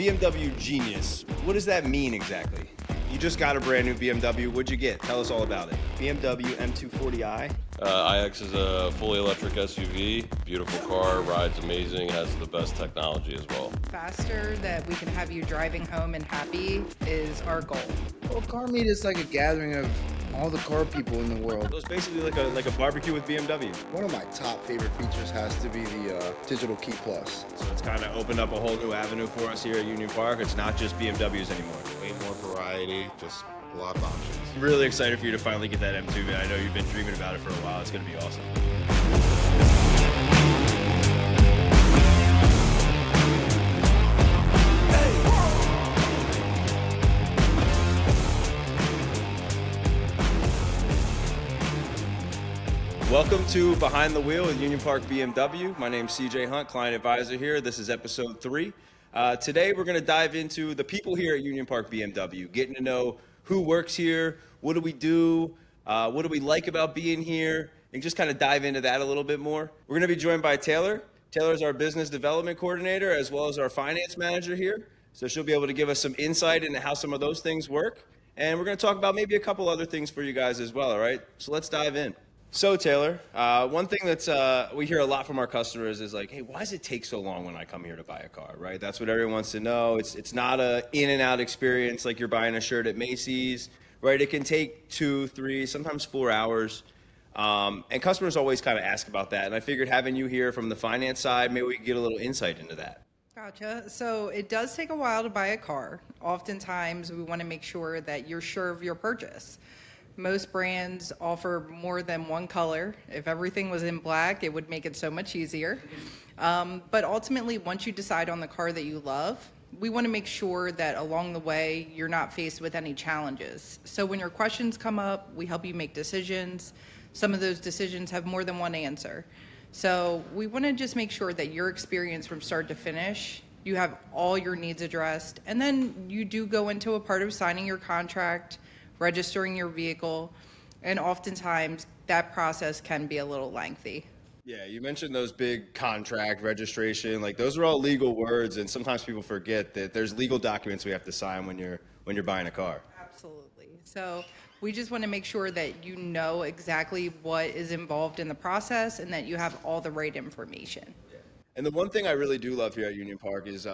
BMW Genius. What does that mean exactly? You just got a brand new BMW. What'd you get? Tell us all about it. BMW M240i. iX is a fully electric SUV. Beautiful car, rides amazing, has the best technology as well. Faster that we can have you driving home and happy is our goal. Well, car meet is like a gathering of all the car people in the world. So it's basically like a barbecue with BMW. One of my top favorite features has to be the digital key plus. So it's kind of opened up a whole new avenue for us here at Union Park. It's not just BMWs anymore. Way more variety, just a lot of options. I'm really excited for you to finally get that M2, man. I know you've been dreaming about it for a while. It's going to be awesome. Welcome to Behind the Wheel with Union Park BMW. My name's CJ Hunt, client advisor here. This is episode 3. Today we're going to dive into the people here at Union Park BMW, getting to know who works here, what do we do, what do we like about being here, and just kind of dive into that a little bit more. We're going to be joined by Taylor. Taylor's our business development coordinator as well as our finance manager here. So she'll be able to give us some insight into how some of those things work. And we're going to talk about maybe a couple other things for you guys as well, all right? So let's dive in. So Taylor, one thing that's we hear a lot from our customers is like, hey, why does it take so long when I come here to buy a car, right? That's what everyone wants to know. It's not a in and out experience like you're buying a shirt at Macy's, right? It can take 2, 3, sometimes 4 hours. And customers always kind of ask about that. And I figured having you here from the finance side, maybe we could get a little insight into that. Gotcha. So it does take a while to buy a car. Oftentimes we want to make sure that you're sure of your purchase. Most brands offer more than one color. If everything was in black, it would make it so much easier. But ultimately, once you decide on the car that you love, we want to make sure that along the way, you're not faced with any challenges. So when your questions come up, we help you make decisions. Some of those decisions have more than one answer. So we want to just make sure that your experience from start to finish, you have all your needs addressed. And then you do go into a part of signing your contract, registering your vehicle, and oftentimes that process can be a little lengthy. Yeah, you mentioned those big contract, registration, like those are all legal words, and sometimes people forget that there's legal documents we have to sign when you're buying a car. Absolutely. So we just want to make sure that you know exactly what is involved in the process and that you have all the right information. And the one thing I really do love here at Union Park is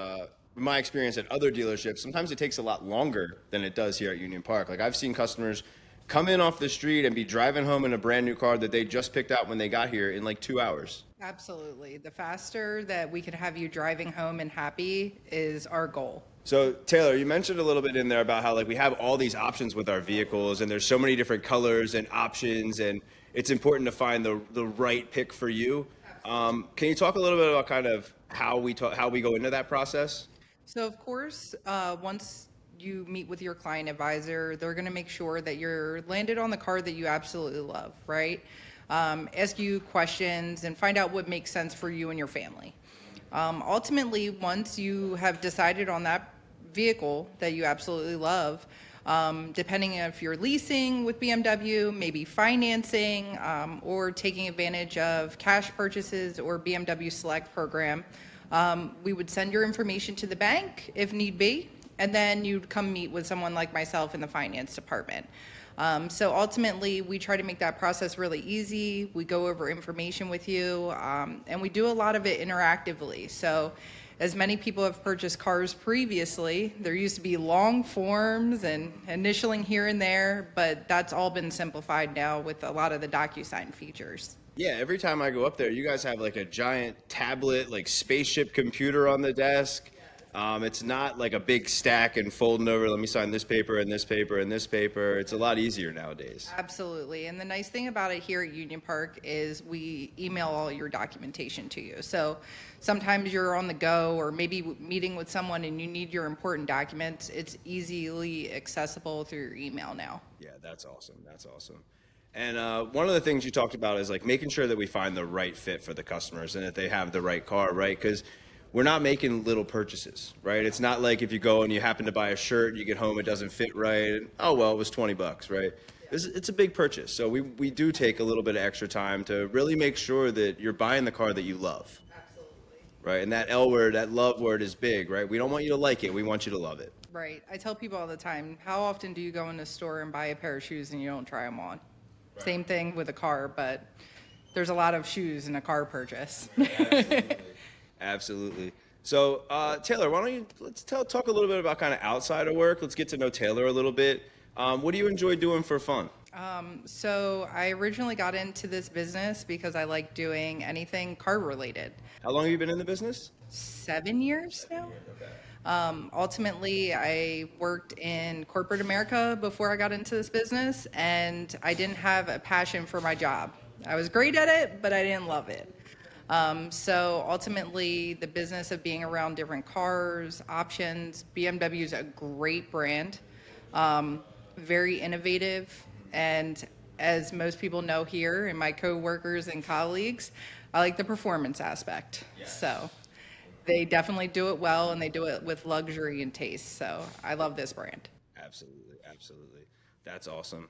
in my experience at other dealerships, sometimes it takes a lot longer than it does here at Union Park. Like I've seen customers come in off the street and be driving home in a brand new car that they just picked out when they got here in like 2 hours. Absolutely. The faster that we can have you driving home and happy is our goal. So Taylor, you mentioned a little bit in there about how like we have all these options with our vehicles and there's so many different colors and options and it's important to find the right pick for you. Can you talk a little bit about kind of how we go into that process? So of course, once you meet with your client advisor, they're going to make sure that you're landed on the car that you absolutely love, right? Ask you questions and find out what makes sense for you and your family. Ultimately, once you have decided on that vehicle that you absolutely love, depending if you're leasing with BMW, maybe financing, or taking advantage of cash purchases or BMW Select program, we would send your information to the bank if need be, and then you'd come meet with someone like myself in the finance department. So ultimately, we try to make that process really easy. We go over information with you, and we do a lot of it interactively. So as many people have purchased cars previously, there used to be long forms and initialing here and there, but that's all been simplified now with a lot of the DocuSign features. Yeah, every time I go up there, you guys have like a giant tablet, like spaceship computer on the desk. It's not like a big stack and folding over, let me sign this paper and this paper and this paper. It's a lot easier nowadays. Absolutely. And the nice thing about it here at Union Park is we email all your documentation to you. So sometimes you're on the go or maybe meeting with someone and you need your important documents. It's easily accessible through your email now. Yeah, that's awesome. That's awesome. And one of the things you talked about is like making sure that we find the right fit for the customers and that they have the right car, right? Because we're not making little purchases, right? It's not like if you go and you happen to buy a shirt, you get home, it doesn't fit right. And, oh, well, it was $20, right? It's a big purchase. So we do take a little bit of extra time to really make sure that you're buying the car that you love. Absolutely. right? And that L word, that love word is big, right? We don't want you to like it. We want you to love it. Right. I tell people all the time, how often do you go in a store and buy a pair of shoes and you don't try them on? Same thing with a car, but there's a lot of shoes in a car purchase. Absolutely. So, Taylor, why don't you talk a little bit about kind of outside of work. Let's get to know Taylor a little bit. What do you enjoy doing for fun? So I originally got into this business because I like doing anything car related. How long have you been in the business? 7 years now. Ultimately, I worked in corporate America before I got into this business, and I didn't have a passion for my job. I was great at it, but I didn't love it. So ultimately, the business of being around different cars, options, BMW is a great brand, very innovative, and as most people know here, and my coworkers and colleagues, I like the performance aspect. So they definitely do it well, and they do it with luxury and taste. So I love this brand. Absolutely, absolutely. That's awesome.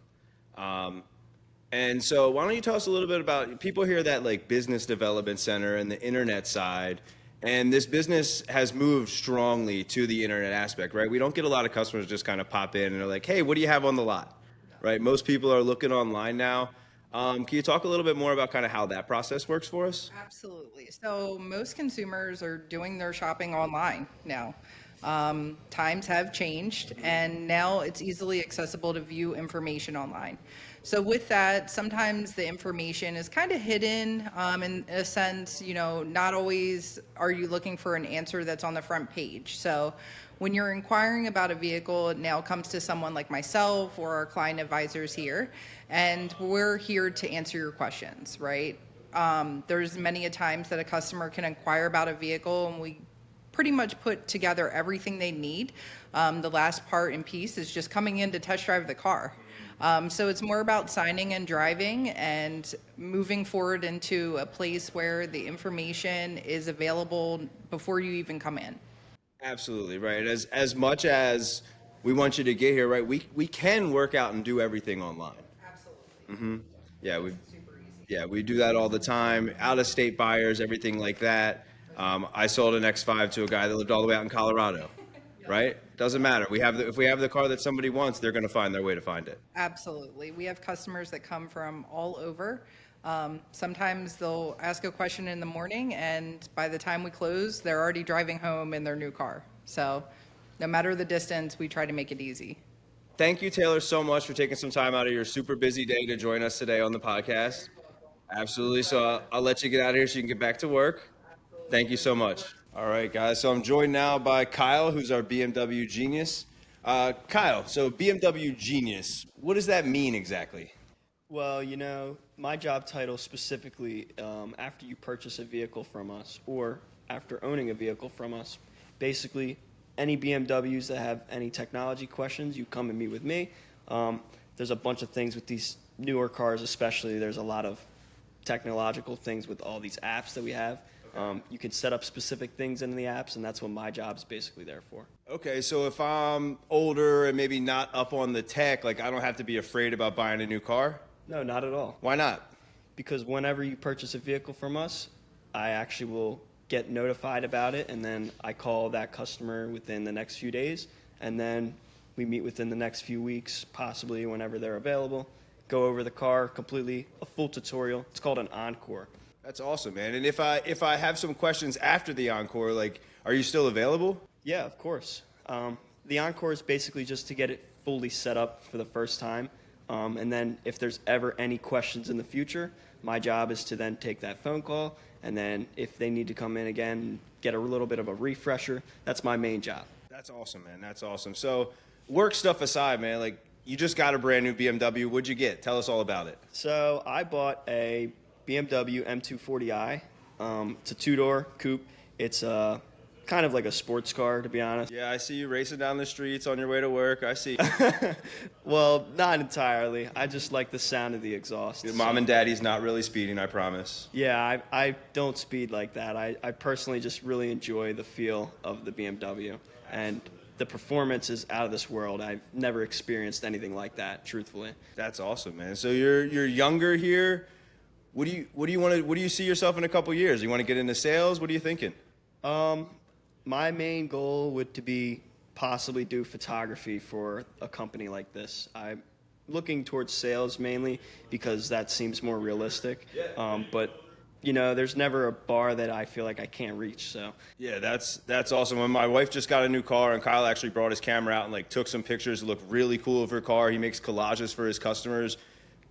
And so why don't you tell us a little bit about, people hear that like business development center and the internet side, and this business has moved strongly to the internet aspect, right? We don't get a lot of customers just kind of pop in and they're like, hey, what do you have on the lot, right? Most people are looking online now. Can you talk a little bit more about kind of how that process works for us? Absolutely. So most consumers are doing their shopping online now. Times have changed, and now it's easily accessible to view information online. So with that, sometimes the information is kind of hidden in a sense, not always are you looking for an answer that's on the front page. So when you're inquiring about a vehicle, it now comes to someone like myself or our client advisors here, and we're here to answer your questions, right? There's many a times that a customer can inquire about a vehicle, and we pretty much put together everything they need. The last part and piece is just coming in to test drive the car. So it's more about signing and driving and moving forward into a place where the information is available before you even come in. Absolutely, right. As much as we want you to get here, right, we can work out and do everything online. Absolutely. Yeah, we do that all the time. Out of state buyers, everything like that. I sold an X5 to a guy that lived all the way out in Colorado, right? Doesn't matter. If we have the car that somebody wants, they're going to find their way to find it. Absolutely. We have customers that come from all over. Sometimes they'll ask a question in the morning, and by the time we close, they're already driving home in their new car. So no matter the distance, we try to make it easy. Thank you, Taylor, so much for taking some time out of your super busy day to join us today on the podcast. Absolutely. So I'll let you get out of here so you can get back to work. Thank you so much. All right, guys. So I'm joined now by Kyle, who's our BMW genius. Kyle, so BMW genius, what does that mean exactly? Well, my job title specifically, after you purchase a vehicle from us or after owning a vehicle from us, basically any BMWs that have any technology questions, you come and meet with me. There's a bunch of things with these newer cars especially. There's a lot of technological things with all these apps that we have. You can set up specific things in the apps, and that's what my job is basically there for. Okay, so if I'm older and maybe not up on the tech, like I don't have to be afraid about buying a new car? No, not at all. Why not? Because whenever you purchase a vehicle from us, I actually will get notified about it, and then I call that customer within the next few days, and then we meet within the next few weeks, possibly whenever they're available, go over the car completely, a full tutorial. It's called an encore. That's awesome, man. And if I have some questions after the encore, like, are you still available? Yeah, of course. The encore is basically just to get it fully set up for the first time. And then if there's ever any questions in the future, my job is to then take that phone call. And then if they need to come in again and get a little bit of a refresher, that's my main job. That's awesome, man. That's awesome. So work stuff aside, man, like you just got a brand new BMW. What'd you get? Tell us all about it. So I bought a BMW M240i. It's a two-door coupe. It's kind of like a sports car, to be honest. Yeah, I see you racing down the streets on your way to work. I see. Well, not entirely. I just like the sound of the exhaust. Your mom and daddy's not really speeding, I promise. Yeah, I don't speed like that. I personally just really enjoy the feel of the BMW. And the performance is out of this world. I've never experienced anything like that, truthfully. That's awesome, man. So you're younger here. What do you see yourself in a couple years? You want to get into sales? What are you thinking? My main goal would to be possibly do photography for a company like this. I'm looking towards sales mainly because that seems more realistic. But there's never a bar that I feel like I can't reach. So Yeah, that's awesome. When my wife just got a new car, and Kyle actually brought his camera out and like took some pictures that look really cool of her car. He makes collages for his customers.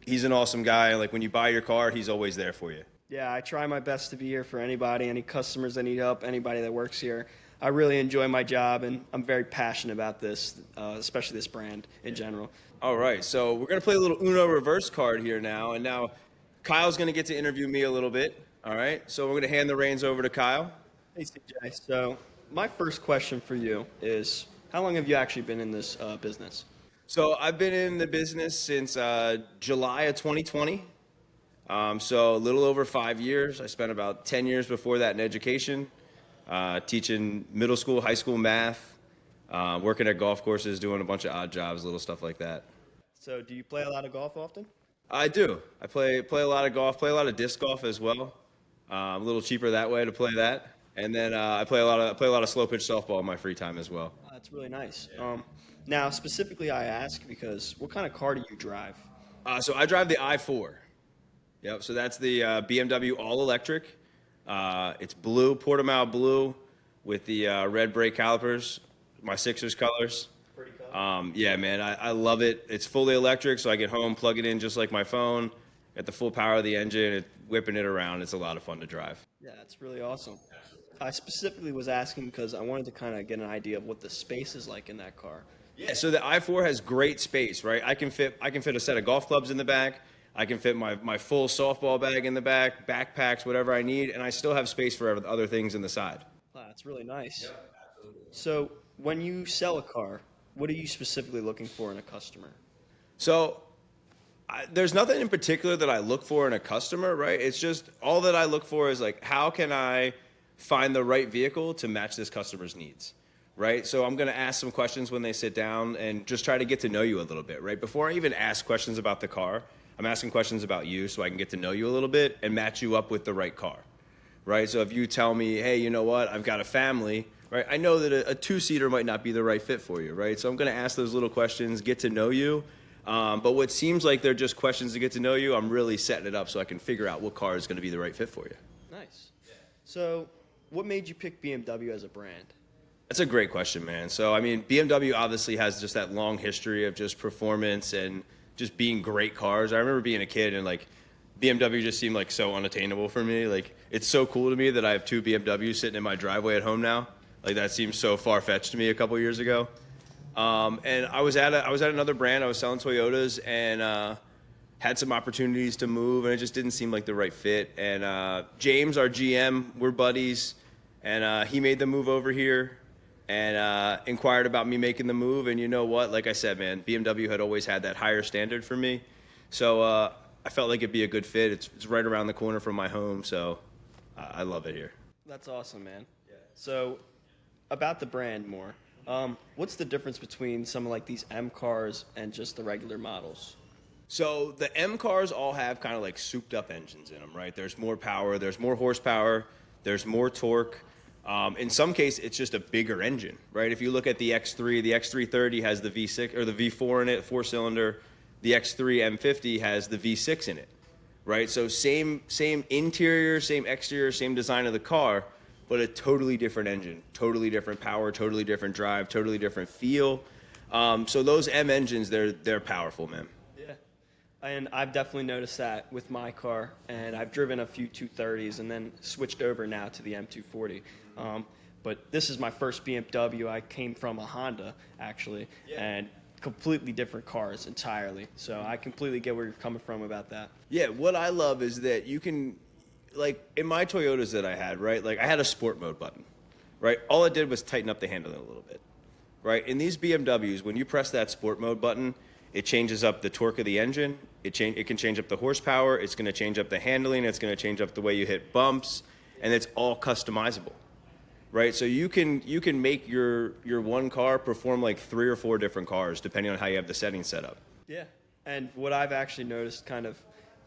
He's an awesome guy. Like when you buy your car, he's always there for you. yeah, I try my best to be here for anybody, any customers that need help, anybody that works here. I really enjoy my job, and I'm very passionate about this, especially this brand in general. All right, so we're gonna play a little Uno reverse card here now, and now Kyle's gonna get to interview me a little bit. All right, so we're gonna hand the reins over to Kyle. Hey, CJ. So my first question for you is, how long have you actually been in this business? So I've been in the business since July of 2020. So a little over 5 years. I spent about 10 years before that in education, teaching middle school, high school math, working at golf courses, doing a bunch of odd jobs, little stuff like that. So do you play a lot of golf often? I do. I play a lot of golf, play a lot of disc golf as well. A little cheaper that way to play that. And then I play a lot of slow pitch softball in my free time as well. That's really nice. Now, specifically, I ask because what kind of car do you drive? So I drive the i4. Yep. So that's the BMW all electric. It's blue, Portimao blue, with the red brake calipers. My Sixers colors. Pretty cool. Yeah, man, I love it. It's fully electric, so I get home, plug it in just like my phone, get the full power of the engine, whipping it around. It's a lot of fun to drive. Yeah, that's really awesome. I specifically was asking because I wanted to kind of get an idea of what the space is like in that car. Yeah, so the i4 has great space, right? I can fit a set of golf clubs in the back. I can fit my full softball bag in the back, backpacks, whatever I need, and I still have space for other things in the side. Wow, that's really nice. Yeah, absolutely. So when you sell a car, what are you specifically looking for in a customer? So there's nothing in particular that I look for in a customer, right? It's just all that I look for is like, how can I find the right vehicle to match this customer's needs, right? So I'm going to ask some questions when they sit down and just try to get to know you a little bit, right? Before I even ask questions about the car, I'm asking questions about you so I can get to know you a little bit and match you up with the right car, right? So if you tell me, hey, you know what, I've got a family, right? I know that a two-seater might not be the right fit for you, right? So I'm going to ask those little questions, get to know you. But what seems like they're just questions to get to know you, I'm really setting it up so I can figure out what car is going to be the right fit for you. Nice. So what made you pick BMW as a brand? That's a great question, man. So, I mean, BMW obviously has just that long history of just performance and just being great cars. I remember being a kid and, like, BMW just seemed, like, so unattainable for me. Like, it's so cool to me that I have two BMWs sitting in my driveway at home now. Like, that seems so far-fetched to me a couple years ago. And I was at another brand. I was selling Toyotas and had some opportunities to move, and it just didn't seem like the right fit. And James, our GM, we're buddies, and he made the move over here and inquired about me making the move. And you know what? Like I said, man, BMW had always had that higher standard for me. So I felt like it'd be a good fit. It's right around the corner from my home, so I love it here. That's awesome, man. Yeah. So about the brand more. What's the difference between some of like these M cars and just the regular models? So the M cars all have kind of like souped up engines in them, right? There's more power, there's more horsepower, there's more torque. In some case, it's just a bigger engine, right? If you look at the X3, the X330 has the V6 or the V4 in it, 4-cylinder. The X3 M50 has the V6 in it, right? So same interior, same exterior, same design of the car, but a totally different engine, totally different power, totally different drive, totally different feel. So those M engines, they're powerful, man. Yeah, and I've definitely noticed that with my car, and I've driven a few 230s and then switched over now to the M240. But this is my first BMW. I came from a Honda, actually, and completely different cars entirely. So I completely get where you're coming from about that. Yeah, what I love is that you can, like in my Toyotas that I had, right? Like I had a sport mode button, right? All it did was tighten up the handling a little bit, right? In these BMWs, when you press that sport mode button, it changes up the torque of the engine. It can change up the horsepower. It's going to change up the handling. It's going to change up the way you hit bumps, and it's all customizable, right? So you can make your one car perform like 3 or 4 different cars depending on how you have the settings set up. Yeah, and what I've actually noticed kind of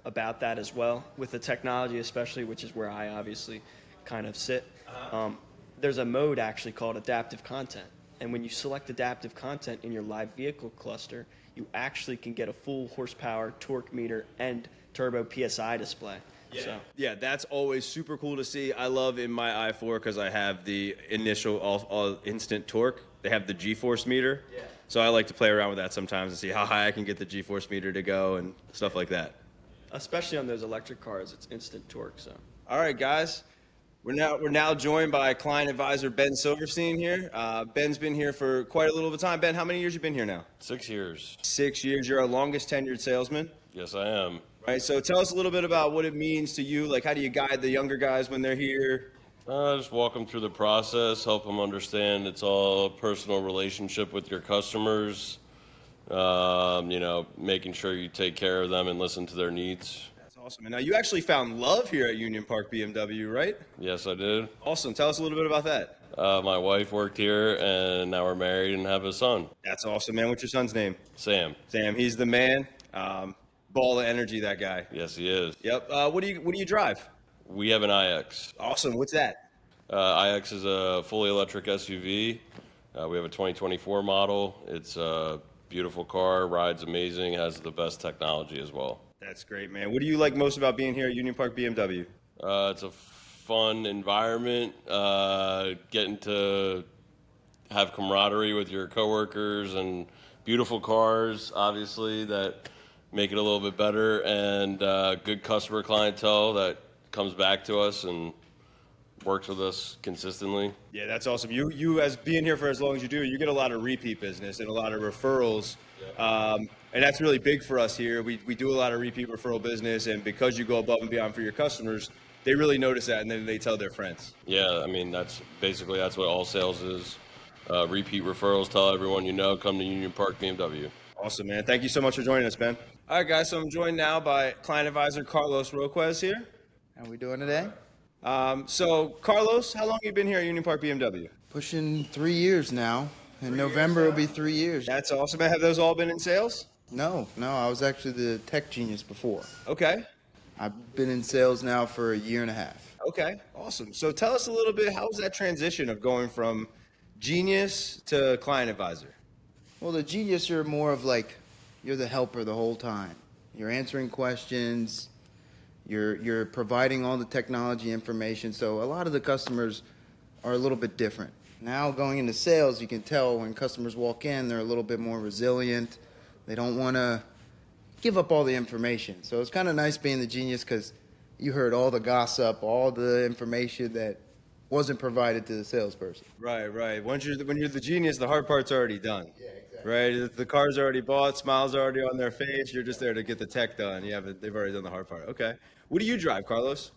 about that as well, with the technology especially, which is where I obviously kind of sit, there's a mode actually called adaptive content. And when you select adaptive content in your live vehicle cluster, you actually can get a full horsepower, torque meter, and turbo PSI display. So, Yeah, that's always super cool to see. I love in my i4 because I have the initial all instant torque. They have the G-force meter. Yeah. So I like to play around with that sometimes and see how high I can get the G-force meter to go and stuff like that. especially on those electric cars, it's instant torque. So. All right, guys. We're now joined by client advisor Ben Silverstein here. Ben's been here for quite a little bit of time. Ben, how many years you been here now? 6 years. 6 years. You're our longest tenured salesman. Yes, I am. Right, so tell us a little bit about what it means to you. Like, how do you guide the younger guys when they're here? Just walk them through the process, help them understand it's all a personal relationship with your customers. Making sure you take care of them and listen to their needs. That's awesome. And now you actually found love here at Union Park BMW, right? Yes, I did. Awesome. Tell us a little bit about that. My wife worked here, and now we're married and have a son, That's awesome, man. What's your son's name? Sam. Sam. He's the man. Ball of energy, that guy. Yes, he is. Yep. What do you drive? We have an iX. Awesome. What's that? iX is a fully electric SUV. We have a 2024 model. It's a beautiful car, rides amazing, has the best technology as well. That's great, man. What do you like most about being here at Union Park BMW? It's a fun environment, getting to have camaraderie with your coworkers and beautiful cars, obviously, that make it a little bit better, and good customer clientele that comes back to us and works with us consistently. Yeah, that's awesome. You as being here for as long as you do, you get a lot of repeat business and a lot of referrals. And that's really big for us here. We do a lot of repeat referral business, and because you go above and beyond for your customers, they really notice that, and then they tell their friends. Yeah, I mean, that's what all sales is. Repeat referrals, tell everyone you know, come to Union Park BMW. Awesome, man. Thank you so much for joining us, Ben. All right, guys, so I'm joined now by client advisor Carlos Roquez here. How we doing today? So, Carlos, how long have you been here at Union Park BMW? Pushing 3 years now. In November, it'll be 3 years. That's awesome, man. Have those all been in sales? No, I was actually the tech genius before. Okay. I've been in sales now for a year and a half. Okay, awesome. So tell us a little bit, how was that transition of going from genius to client advisor? Well, the genius, you're more of like, you're the helper the whole time. You're answering questions. You're providing all the technology information. So a lot of the customers are a little bit different. Now going into sales, you can tell when customers walk in, they're a little bit more resilient. They don't want to give up all the information. So it's kind of nice being the genius because you heard all the gossip, all the information that wasn't provided to the salesperson. Right. When you're the genius, the hard part's already done. Yeah, exactly. Right? The car's already bought, smiles already on their face. You're just there to get the tech done. They've already done the hard part. Okay. What do you drive, Carlos?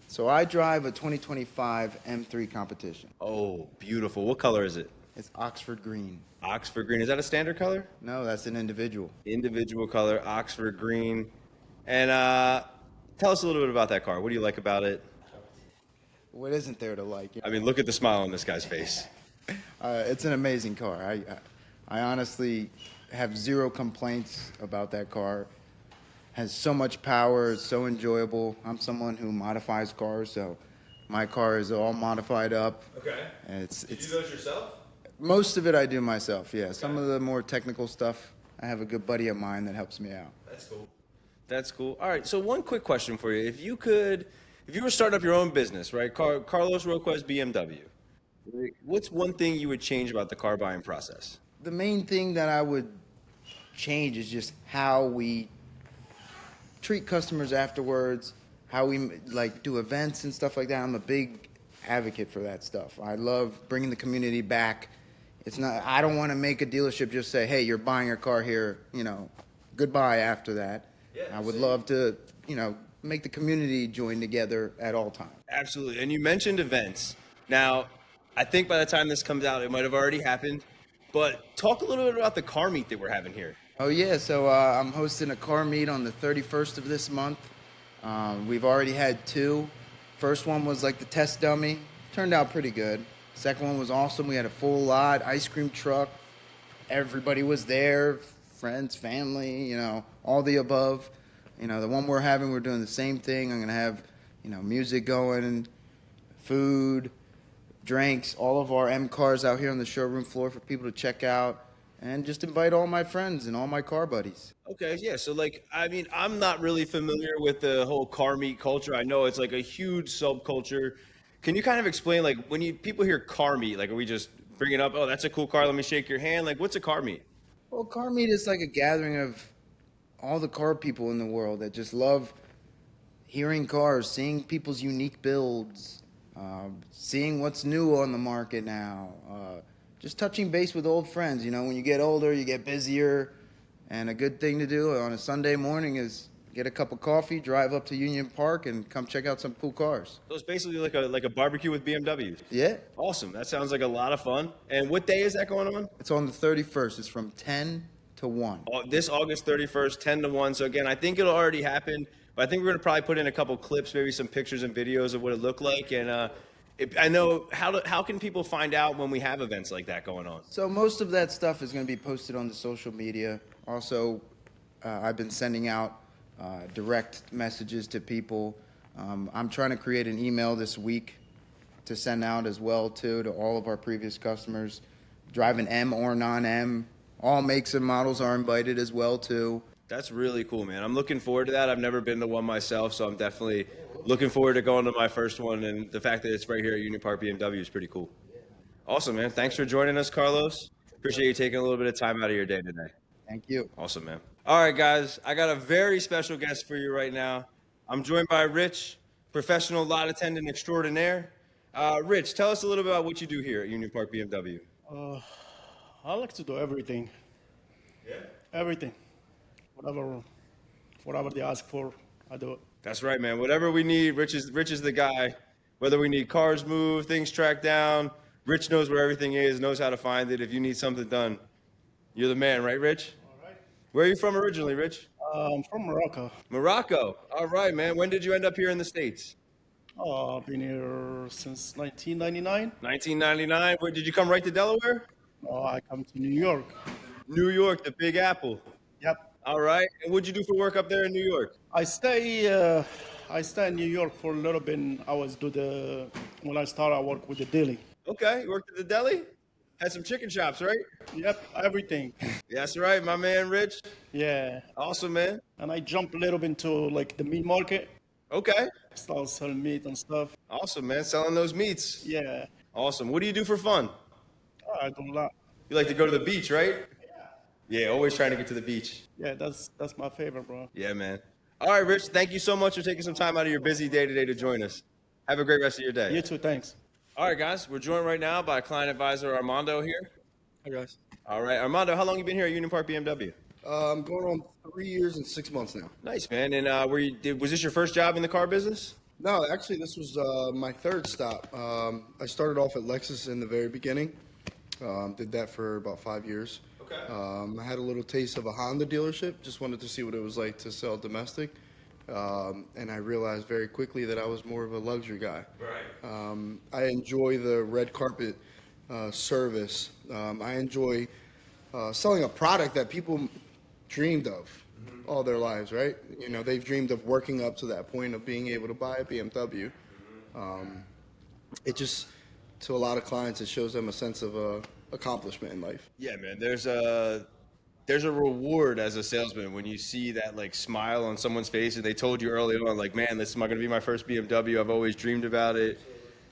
So I drive a 2025 M3 competition. Oh, beautiful. What color is it? It's Oxford green. Oxford green. Is that a standard color? No, that's an individual. Individual color, Oxford green. And tell us a little bit about that car. What do you like about it? What isn't there to like? I mean, look at the smile on this guy's face. It's an amazing car. I honestly have zero complaints about that car. Has so much power, it's so enjoyable. I'm someone who modifies cars, so my car is all modified up. Okay. And Do you do those yourself? most of it I do myself, yeah. Some of the more technical stuff, I have a good buddy of mine that helps me out. That's cool. That's cool. All right, so one quick question for you. If you were starting up your own business, right? Carlos Roquez BMW, what's one thing you would change about the car buying process? The main thing that I would change is just how we treat customers afterwards, how we like do events and stuff like that. I'm a big advocate for that stuff. I love bringing the community back. I don't want to make a dealership just say, hey, you're buying a car here, goodbye after that. Yeah, I would love to, make the community join together at all times. Absolutely. And you mentioned events. Now, I think by the time this comes out, it might have already happened. But talk a little bit about the car meet that we're having here. Oh, yeah. So I'm hosting a car meet on the 31st of this month. We've already had 2. First one was like the test dummy. Turned out pretty good. Second one was awesome. We had a full lot, ice cream truck. Everybody was there, friends, family, all the above. The one we're having, we're doing the same thing. I'm going to have, music going, food, drinks, all of our M cars out here on the showroom floor for people to check out, and just invite all my friends and all my car buddies. Okay, yeah. So, like, I mean, I'm not really familiar with the whole car meet culture. I know it's like a huge subculture. Can you kind of explain, like, when you people hear car meet, like, are we just bring it up? Oh, that's a cool car. Let me shake your hand. Like, what's a car meet? Well, car meet is like a gathering of all the car people in the world that just love hearing cars, seeing people's unique builds, seeing what's new on the market now, just touching base with old friends. You know, when you get older, you get busier, and a good thing to do on a Sunday morning is get a cup of coffee, drive up to Union Park, and come check out some cool cars. So it's basically like a barbecue with BMWs. Yeah, Awesome. That sounds like a lot of fun. And what day is that going on? it's on the 31st. It's from 10 to 1. This August 31st, 10 to 1. So again, I think it'll already happen, but I think we're going to probably put in a couple clips, maybe some pictures and videos of what it looked like. And I know how can people find out when we have events like that going on? So most of that stuff is going to be posted on the social media. Also, I've been sending out direct messages to people. I'm trying to create an email this week to send out as well too to all of our previous customers. Driving M or non-M, all makes and models are invited as well too. That's really cool, man. I'm looking forward to that. I've never been to one myself, so I'm definitely looking forward to going to my first one. And the fact that it's right here at Union Park BMW is pretty cool. Awesome, man. Thanks for joining us, Carlos. Appreciate you taking a little bit of time out of your day today. Thank you. Awesome, man. All right, guys. I got a very special guest for you right now. I'm joined by Rich, professional lot attendant extraordinaire. Rich, tell us a little bit about what you do here at Union Park BMW. I like to do everything. Yeah. Everything. Whatever they ask for, I do it. That's right, man. Whatever we need, Rich is the guy. Whether we need cars moved, things tracked down, Rich knows where everything is, knows how to find it. If you need something done, you're the man, right, Rich? All right. Where are you from originally, Rich? I'm from Morocco. Morocco. All right, man. When did you end up here in the States? I've been here since 1999. 1999. Where did you come right to Delaware? I come to New York. New York, the Big Apple. Yep. All right. And what'd you do for work up there in New York? I stay in New York for a little bit. When I started, I work with the deli. Okay. You worked at the deli? Had some chicken shops, right? Yep, everything. That's right, my man, Rich. Yeah. Awesome, man. And I jump a little bit into like the meat market. Okay. Start selling meat and stuff. Awesome, man. Selling those meats. Yeah. Awesome. What do you do for fun? I do a lot. You like to go to the beach, right? Yeah, always trying to get to the beach. Yeah, that's my favorite, bro. Yeah, man. All right, Rich, thank you so much for taking some time out of your busy day today to join us. Have a great rest of your day. You too, thanks. All right, guys, we're joined right now by client advisor Armando here. Hi guys. All right, Armando, how long you been here at Union Park BMW? I'm going on 3 years and 6 months now. Nice, man. And was this your first job in the car business? No, actually, this was my third stop. I started off at Lexus in the very beginning. Did that for about 5 years. Okay. I had a little taste of a Honda dealership. Just wanted to see what it was like to sell domestic. And I realized very quickly that I was more of a luxury guy. Right. I enjoy the red carpet service. I enjoy selling a product that people dreamed of all their lives, right? You know, they've dreamed of working up to that point of being able to buy a BMW. It just, to a lot of clients, it shows them a sense of accomplishment in life. Yeah, man. There's a reward as a salesman when you see that like smile on someone's face and they told you early on, like, man, this is going to be my first BMW. I've always dreamed about it.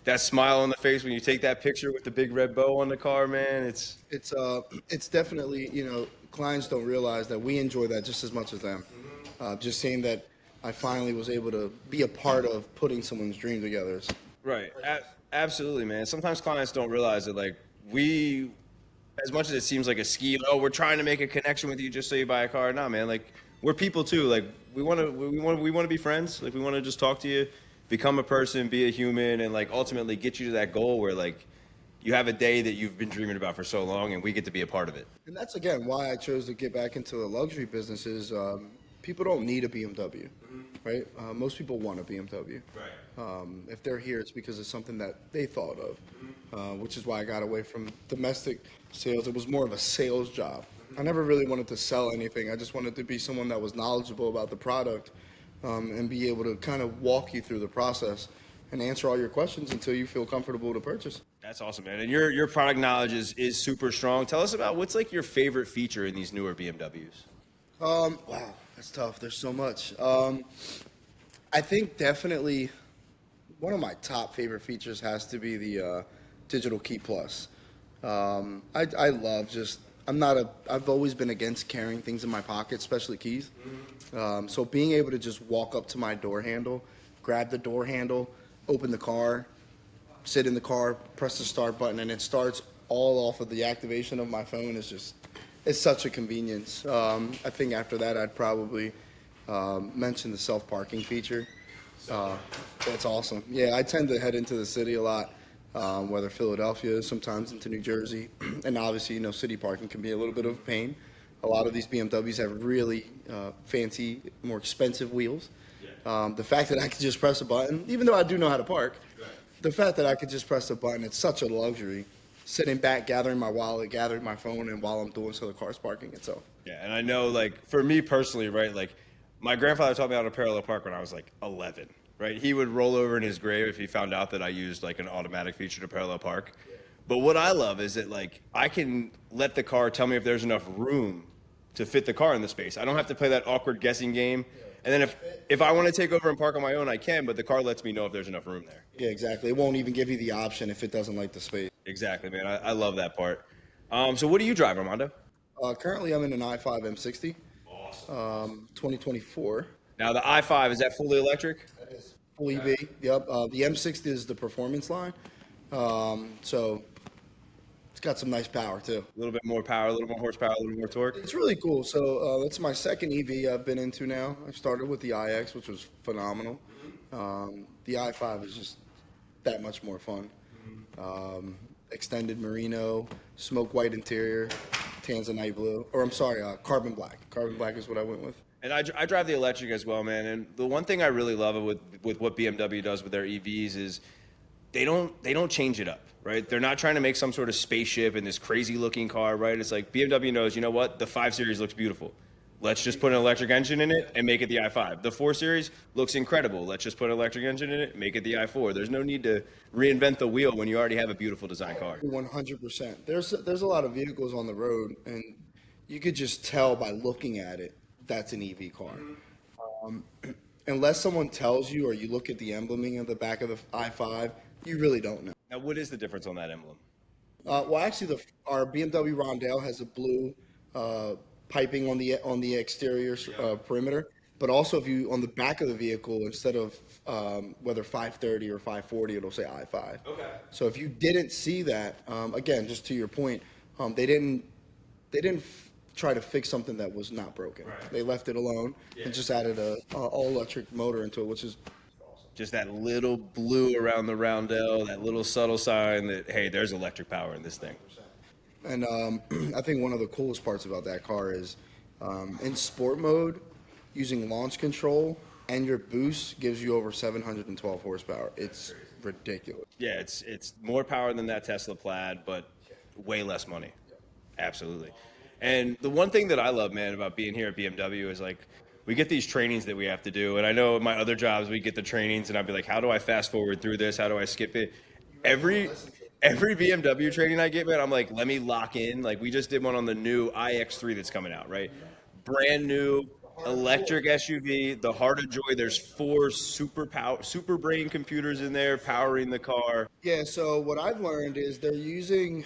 That smile on the face when you take that picture with the big red bow on the car, man, It's definitely, you know, clients don't realize that we enjoy that just as much as them. Just seeing that I finally was able to be a part of putting someone's dream together. right. Absolutely, man. Sometimes clients don't realize that, like, as much as it seems like a scheme, oh, we're trying to make a connection with you just so you buy a car. Nah, man, like, we're people too. Like, we want to be friends. Like, we want to just talk to you, become a person, be a human, and like ultimately get you to that goal where like you have a day that you've been dreaming about for so long, and we get to be a part of it. And that's, again, why I chose to get back into the luxury business is people don't need a BMW, right? Most people want a BMW. Right. If they're here, it's because it's something that they thought of, which is why I got away from domestic sales. It was more of a sales job. I never really wanted to sell anything. I just wanted to be someone that was knowledgeable about the product and be able to kind of walk you through the process and answer all your questions until you feel comfortable to purchase. That's awesome, man. And your product knowledge is super strong. Tell us about what's like your favorite feature in these newer BMWs. Wow, that's tough. There's so much. I think definitely one of my top favorite features has to be the digital key plus. I love just, I've always been against carrying things in my pocket, especially keys. So being able to just walk up to my door handle, grab the door handle, open the car, sit in the car, press the start button, and it starts all off of the activation of my phone is just, it's such a convenience. I think after that, I'd probably mention the self-parking feature. That's awesome. Yeah, I tend to head into the city a lot, whether Philadelphia, sometimes into New Jersey. And obviously, city parking can be a little bit of a pain. A lot of these BMWs have really fancy, more expensive wheels. The fact that I could just press a button, even though I do know how to park, the fact that I could just press a button, it's such a luxury. Sitting back, gathering my wallet, gathering my phone, and while I'm doing so, the car's parking itself. Yeah, and I know, like, for me personally, right, like, my grandfather taught me how to parallel park when I was, like, 11, right? He would roll over in his grave if he found out that I used, like, an automatic feature to parallel park. But what I love is that, like, I can let the car tell me if there's enough room to fit the car in the space. I don't have to play that awkward guessing game. And then if I want to take over and park on my own, I can, but the car lets me know if there's enough room there. Yeah, exactly. It won't even give you the option if it doesn't like the space. Exactly, man. I love that part. So what do you drive, Armando? Currently, I'm in an i5 M60. Awesome. 2024. Now, the i5, is that fully electric? That is full EV. Yep. The M60 is the performance line. So it's got some nice power, too. A little bit more power, a little more horsepower, a little more torque. It's really cool. So that's my second EV I've been into now. I started with the iX, which was phenomenal. The i5 is just that much more fun. Extended merino, smoke white interior, tanzanite blue, or I'm sorry, carbon black. Carbon black is what I went with. And I drive the electric as well, man. And the one thing I really love with what BMW does with their EVs is they don't change it up, right? They're not trying to make some sort of spaceship in this crazy looking car, right? It's like BMW knows, you know what? The 5 Series looks beautiful. Let's just put an electric engine in it and make it the i5. The 4 Series looks incredible. Let's just put an electric engine in it, make it the i4. There's no need to reinvent the wheel when you already have a beautiful design car. 100%. There's a lot of vehicles on the road, and you could just tell by looking at it that's an EV car. Unless someone tells you or you look at the embleming of the back of the i5, you really don't know. Now, what is the difference on that emblem? Well, actually, our BMW Rondale has a blue piping on the exterior perimeter, but also if you on the back of the vehicle, instead of whether 530 or 540, it'll say i5. Okay. So if you didn't see that, again, just to your point, they didn't try to fix something that was not broken. Right. They left it alone and just added a all electric motor into it, which is Just that little blue around the roundel, that little subtle sign that, hey, there's electric power in this thing. And I think one of the coolest parts about that car is in sport mode, using launch control and your boost gives you over 712 horsepower. It's ridiculous. Yeah, it's more power than that Tesla Plaid, but way less money. Absolutely. And the one thing that I love, man, about being here at BMW is like we get these trainings that we have to do. And I know in my other jobs we get the trainings and I'd be like, how do I fast forward through this? How do I skip it? Every BMW training I get, man, I'm like, let me lock in. Like we just did one on the new iX3 that's coming out, right? Brand new electric SUV, the heart of joy. There's 4 super brain computers in there powering the car. Yeah, so what I've learned is they're using,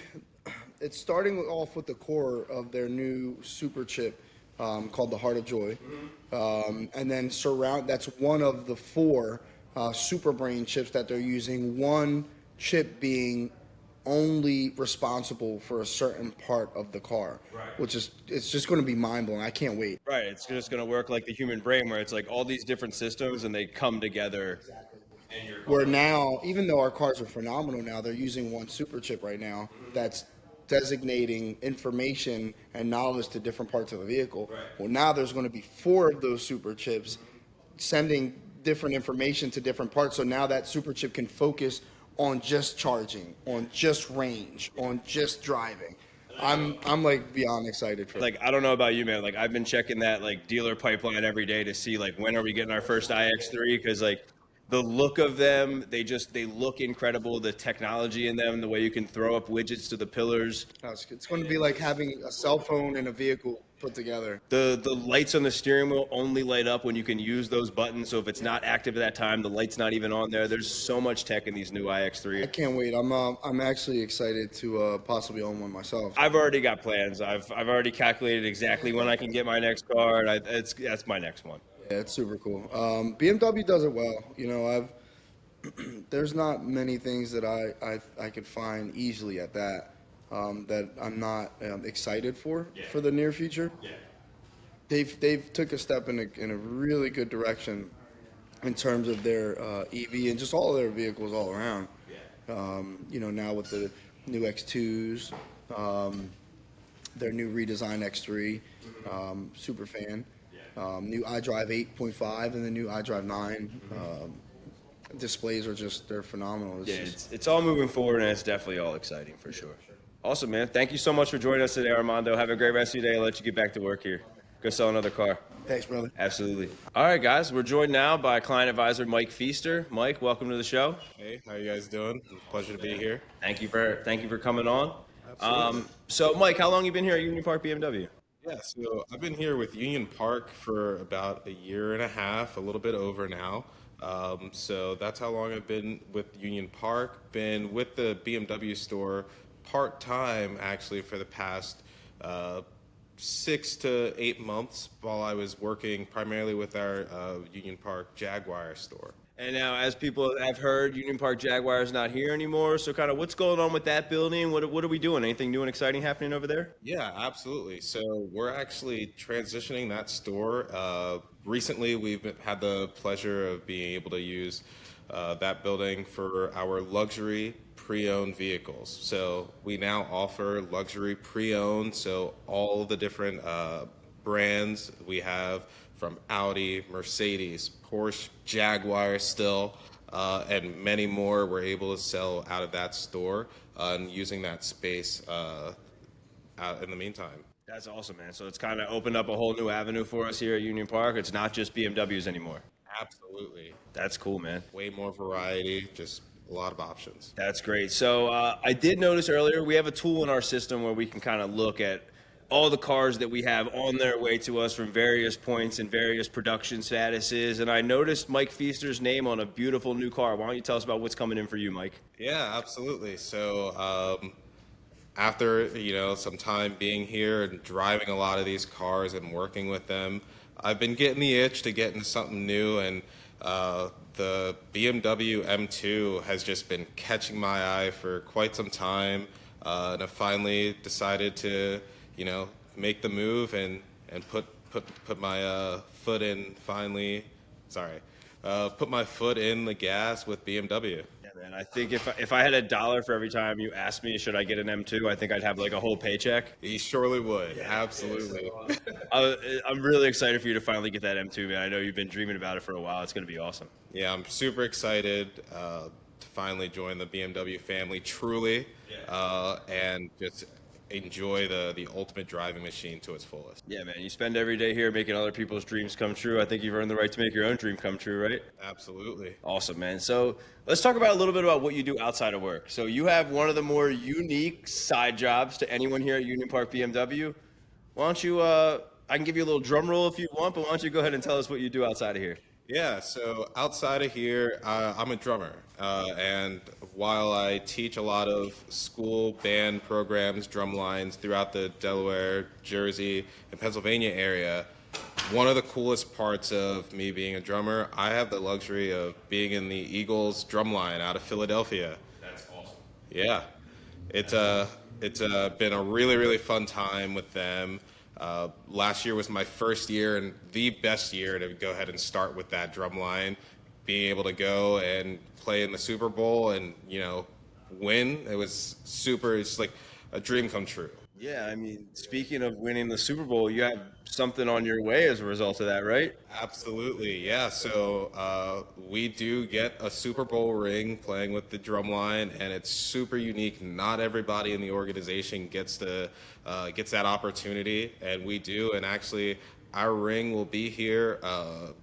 it's starting off with the core of their new super chip called the Heart of Joy. And then that's one of the 4 super brain chips that they're using, one chip being only responsible for a certain part of the car, which is, it's just going to be mind-blowing. I can't wait. Right, it's just going to work like the human brain where it's like all these different systems and they come together. Where now, even though our cars are phenomenal now, they're using one super chip right now that's designating information and knowledge to different parts of the vehicle. Well, now there's going to be 4 of those super chips sending different information to different parts. So now that super chip can focus on just charging, on just range, on just driving. I'm like beyond excited for Like, I don't know about you, man. Like, I've been checking that like dealer pipeline every day to see like when are we getting our first iX3 because like the look of them, they look incredible. The technology in them, the way you can throw up widgets to the pillars. It's going to be like having a cell phone and a vehicle put together. The lights on the steering wheel only light up when you can use those buttons. So if it's not active at that time, the light's not even on there. There's so much tech in these new I iX3. can't wait. I'm actually excited to possibly own one myself. I've already got plans. I've already calculated exactly when I can get my next car, and that's my next one. Yeah, it's super cool. BMW does it well. You know, there's not many things that I could find easily at that that I'm not excited for the near future. Yeah. They've took a step in a really good direction in terms of their EV and just all their vehicles all around. You know, now with the new X2s, their new redesigned X3, super fan. New iDrive 8.5 and the new iDrive 9. Displays are they're phenomenal. It's all moving forward, and it's definitely all exciting for sure. Awesome, man. Thank you so much for joining us today, Armando. Have a great rest of your day. I'll let you get back to work here. Go sell another car. Thanks, brother. Absolutely. All right, guys. We're joined now by client advisor Mike Feaster. Mike, welcome to the show. Hey, how you guys doing? Pleasure to be here. Thank you for coming on. So, Mike, how long you been here at Union Park BMW? Yeah, so I've been here with Union Park for about a year and a half, a little bit over now. So that's how long I've been with Union Park. Been with the BMW store part-time, actually, for the past 6 to 8 months while I was working primarily with our Union Park Jaguar store. And now, as people have heard, Union Park Jaguar is not here anymore. So, kind of, what's going on with that building? What are we doing? Anything new and exciting happening over there? Yeah, absolutely. So we're actually transitioning that store. Recently, had the pleasure of being able to use that building for our luxury pre-owned vehicles. So we now offer luxury pre-owned. So all the different brands we have, from Audi, Mercedes, Porsche, Jaguar still, and many more we're able to sell out of that store and using that space out in the meantime. That's awesome, man. So it's kind of opened up a whole new avenue for us here at Union Park. It's not just BMWs anymore. Absolutely. That's cool, man. Way more variety, just a lot of options. That's great. So I did notice earlier we have a tool in our system where we can kind of look at all the cars that we have on their way to us from various points and various production statuses. And I noticed Mike Feaster's name on a beautiful new car. Why don't you tell us about what's coming in for you, Mike? Yeah, absolutely. So after, some time being here and driving a lot of these cars and working with them, I've been getting the itch to get into something new, and the BMW M2 has just been catching my eye for quite some time, and I finally decided to make the move and put my foot in finally. Put my foot in the gas with BMW. Yeah, man. I think if I had $1 for every time you asked me, should I get an M2, I think I'd have like a whole paycheck. You surely would. Absolutely. I'm really excited for you to finally get that M2, man. I know you've been dreaming about it for a while. It's going to be awesome. Yeah, I'm super excited to finally join the BMW family, truly, and just enjoy the ultimate driving machine to its fullest. Yeah, man. You spend every day here making other people's dreams come true. I think you've earned the right to make your own dream come true, right? Absolutely. Awesome, man. So let's talk about a little bit about what you do outside of work. So you have one of the more unique side jobs to anyone here at Union Park BMW. Why don't you, I can give you a little drum roll if you want, but why don't you go ahead and tell us what you do outside of here? Yeah, so outside of here, I'm a drummer. And while I teach a lot of school band programs, drum lines throughout the Delaware, Jersey, and Pennsylvania area, one of the coolest parts of me being a drummer, I have the luxury of being in the Eagles drum line out of Philadelphia. That's awesome. Yeah, it's been a really, really fun time with them. Last year was my first year and the best year to go ahead and start with that drum line. Being able to go and play in the Super Bowl and, win, it's like a dream come true. Yeah, I mean, speaking of winning the Super Bowl, you have something on your way as a result of that, right? Absolutely, yeah. So we do get a Super Bowl ring playing with the drum line, and it's super unique. Not everybody in the organization gets that opportunity, and we do. And actually, our ring will be here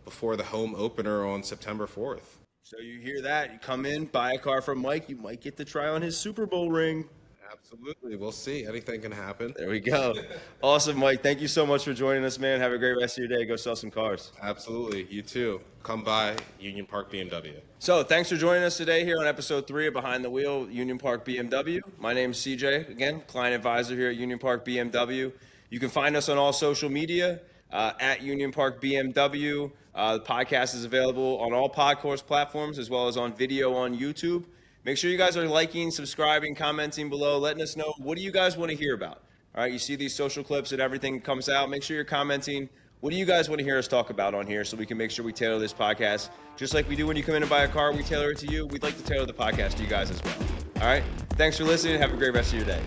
before the home opener on September 4th. So you hear that? You come in, buy a car from Mike. You might get to try on his Super Bowl ring. Absolutely. We'll see. Anything can happen. There we go. Awesome, Mike. Thank you so much for joining us, man. Have a great rest of your day. Go sell some cars. Absolutely. You too. Come by Union Park BMW. So thanks for joining us today here on episode 3 of Behind the Wheel, Union Park BMW. My name's CJ, again, client advisor here at Union Park BMW. You can find us on all social media at Union Park BMW. The podcast is available on all podcast platforms as well as on video on YouTube. Make sure you guys are liking, subscribing, commenting below, letting us know what do you guys want to hear about. All right, you see these social clips and everything comes out. Make sure you're commenting. What do you guys want to hear us talk about on here so we can make sure we tailor this podcast just like we do when you come in and buy a car, we tailor it to you. We'd like to tailor the podcast to you guys as well. All right, thanks for listening. Have a great rest of your day.